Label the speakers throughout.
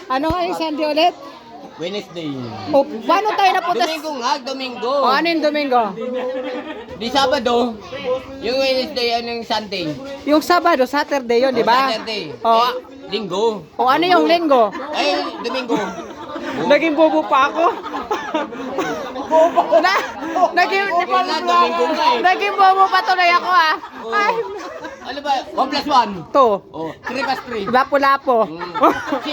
Speaker 1: Ano nga yung Sunday ulit?
Speaker 2: Wednesday.
Speaker 1: O, paano tayo napunta?
Speaker 2: Domingo nga, Domingo.
Speaker 1: O, ano yung Domingo?
Speaker 2: Di Sabado. Yung Wednesday, ano yung Sunday?
Speaker 1: Yung Sabado, Saturday yun, di ba?
Speaker 2: Saturday.
Speaker 1: O,
Speaker 2: Linggo.
Speaker 1: o ano yung Linggo?
Speaker 2: Eh, Domingo.
Speaker 1: Naging bobo pa ako. Naging naging bobo pa tuloy ako ah. Ay,
Speaker 2: Ano ba? 1 plus 1.
Speaker 1: to.
Speaker 2: Oh, 3 plus 3.
Speaker 1: Lapo-lapo.
Speaker 2: 6.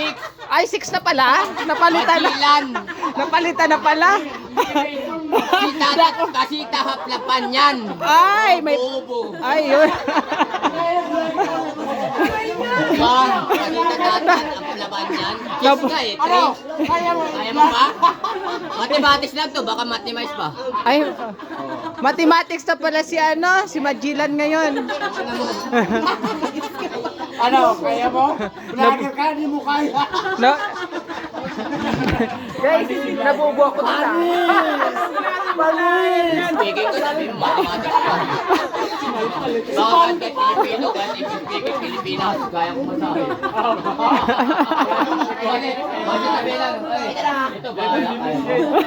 Speaker 1: Ay, 6 na pala. Napalitan na.
Speaker 2: Masilan.
Speaker 1: Napalitan na pala.
Speaker 2: Kasi tahaplapan yan.
Speaker 1: Ay, may...
Speaker 2: Bobo.
Speaker 1: Ay, yun.
Speaker 2: Kasi tahaplapan yan. 6 nga eh, 3. Kaya mo ba? Mathematics lang to, baka mathematics pa.
Speaker 1: Ay, mathematics na pala si ano, si Magellan ngayon.
Speaker 3: Ano, kaya mo? Vlogger ka, di mo kaya.
Speaker 1: No? Guys, nabubo ako dito.
Speaker 2: Speaking ko sabi mo, mathematics pa. Baka kahit Pilipino, kahit speaking Pilipinas, kaya ko masabi. Kasi sabi lang, ito bahala kaya mo.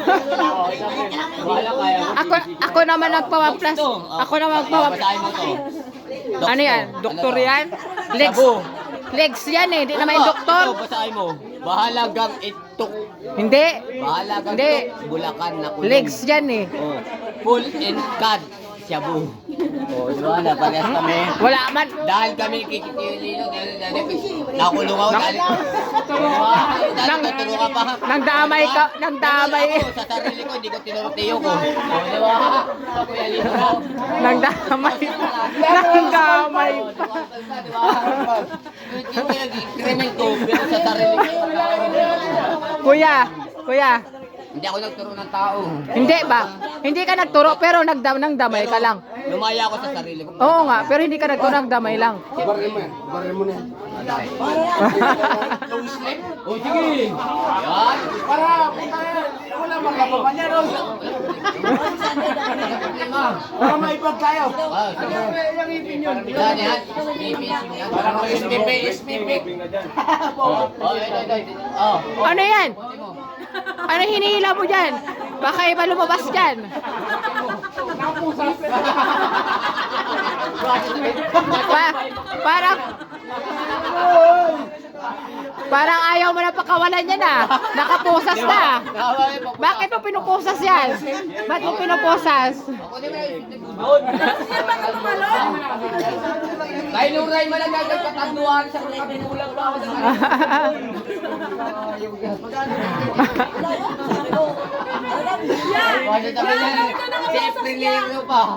Speaker 2: Bahala kaya mo.
Speaker 1: Ako naman nagpawaplas. Ako naman nagpawaplas.
Speaker 2: Basahin mo to.
Speaker 1: Ano yan? Doktor yan? Legs. Legs yan eh, hindi naman yung
Speaker 2: Ito,
Speaker 1: doktor.
Speaker 2: basahin mo. Bahalagang itok.
Speaker 1: Hindi.
Speaker 2: Bahalagang
Speaker 1: Hindi.
Speaker 2: itok. Bulacan na kulong.
Speaker 1: Legs yan eh.
Speaker 2: Oh. Full and cad. Shabu. Oh, di ba? Napagas kami.
Speaker 1: Wala man.
Speaker 2: Dahil kami kikitili dahil nakulong ako dahil natuturo ka pa.
Speaker 1: Nang damay ka, nang damay.
Speaker 2: Ako, sa sarili ko, hindi ko tinurutiyo ko. Oh, di ba? Kuya Lino ko.
Speaker 1: Nang damay. Nang damay.
Speaker 2: Di ba? Krimen ko, pero sa sarili ko.
Speaker 1: Kuya.
Speaker 2: Hindi ako nagturo ng tao.
Speaker 1: Hindi ba? Hindi ka nagturo pero nang damay ka lang.
Speaker 2: Lumaya ako sa sarili ko.
Speaker 1: Oo nga, pero hindi ka nagturo, nang damay lang.
Speaker 3: Barin mo yan. Barin mo na yan.
Speaker 2: Oh, sige. Yan.
Speaker 3: Para, wala magkapapan niya doon. Para maipag tayo.
Speaker 2: Ah, sige. Yan, yan. SPP, SPP. Oh, ito. Oh.
Speaker 1: Ano yan? Ano hinihila mo dyan? Baka iba lumabas dyan. Parang parang ayaw mo na pakawalan yan ah. Nakapusas na. Bakit mo pinupusas yan? Ba't mo pinupusas?
Speaker 2: Kaya nung Ray malagagag katanduan sa kabinulang ba ako sa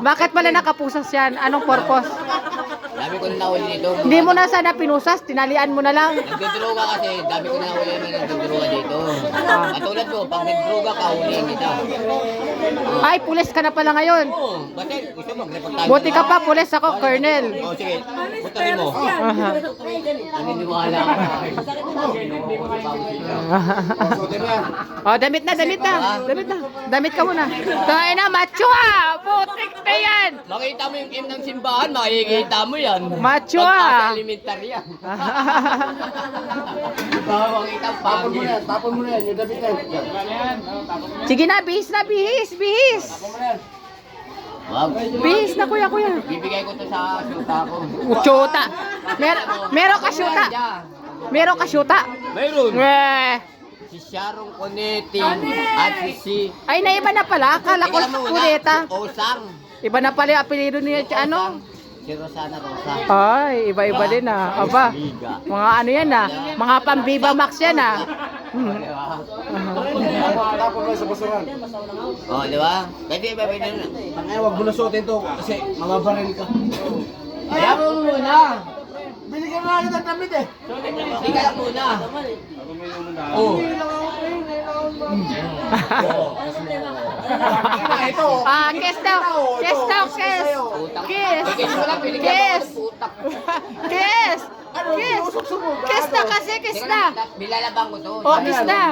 Speaker 1: Bakit pala nakapusas yan? Anong purpose?
Speaker 2: Dami ko na nahuli dito.
Speaker 1: Hindi mo na sana pinusas, tinalian mo na lang.
Speaker 2: Nagdudruga kasi, dami ko na nahuli na nagdudruga dito. Katulad mo, pag nagdruga ka, huliin kita.
Speaker 1: Ay, pulis ka na pala ngayon.
Speaker 2: Oo, kasi gusto mo, report tayo.
Speaker 1: Buti ka pa, pulis ako, colonel.
Speaker 2: Oo, sige. Putarin mo.
Speaker 1: Aha.
Speaker 2: Naniniwala ka sa akin.
Speaker 1: Oh, damit na. Damit ka muna. Kaya na, macho ah! Putik na yan!
Speaker 2: Makita mo yung M ng simbahan, makikita mo yan.
Speaker 1: Macho ah!
Speaker 2: Pagkasa elementary yan. Makikita ang
Speaker 3: Tapon mo
Speaker 2: pangit.
Speaker 3: na yan. Tapon mo na yan. Yung damit na yan.
Speaker 1: Sige na, bihis.
Speaker 3: Tapon mo na yan.
Speaker 2: Wag.
Speaker 1: Bihis na, kuya.
Speaker 2: Bibigay ko to sa syuta ko.
Speaker 1: Chuta. Meron ka syuta. Meron ka syuta.
Speaker 2: Mayroon.
Speaker 1: Eh.
Speaker 2: Si Sharon Conetti at si
Speaker 1: Ay, naiba na pala. Akala ko kuleta.
Speaker 2: Osang.
Speaker 1: Iba na pala yung apelido niya. Ano?
Speaker 2: Si Rosana Rosa.
Speaker 1: Ay, iba-iba din ah. Aba. Mga ano yan ah. Mga pang-Viva Max yan ah.
Speaker 3: Tapon mo sa basuran.
Speaker 2: Oh, di ba? Pwede ba pwede na?
Speaker 3: Tangay, wag mo na suotin to kasi mababaril ka.
Speaker 2: Kaya mo muna.
Speaker 3: Binigyan na kita ng damit eh.
Speaker 2: Hindi ka lang muna. Oh.
Speaker 3: Ito.
Speaker 1: Kiss daw. Kiss.
Speaker 2: Kiss mo lang, binigyan mo
Speaker 1: Kiss.
Speaker 2: ako ng putak.
Speaker 1: Kiss. Kiss! Kiss na kasi, kiss
Speaker 2: Teka
Speaker 1: na!
Speaker 2: lang, nilalabang ko to.
Speaker 1: Oh, kiss na!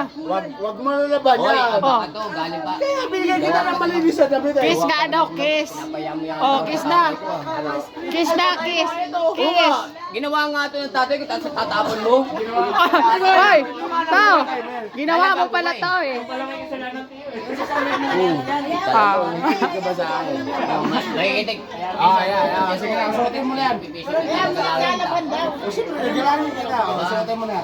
Speaker 3: Wag mo lalaban
Speaker 2: Hoy,
Speaker 3: yan.
Speaker 2: ano ba to? Galing pa.
Speaker 3: Binigyan kita ng malinis sa damit eh.
Speaker 1: Kiss nga daw, kiss!
Speaker 2: Napayam-yam.
Speaker 1: Oh, kiss na! Kiss na, kiss! Kiss!
Speaker 2: Ginawa nga to ng tatay ko, tapos tatapon mo.
Speaker 1: Hoy! Tao! Ginawa mo pala to eh. Ah.
Speaker 3: Ka ba sa akin?
Speaker 2: Nakikitig.
Speaker 3: Sige na, suotin mo na yan.
Speaker 2: Pipisit na yan.
Speaker 3: Siyempre, nagkalanin kita. Suotin mo na.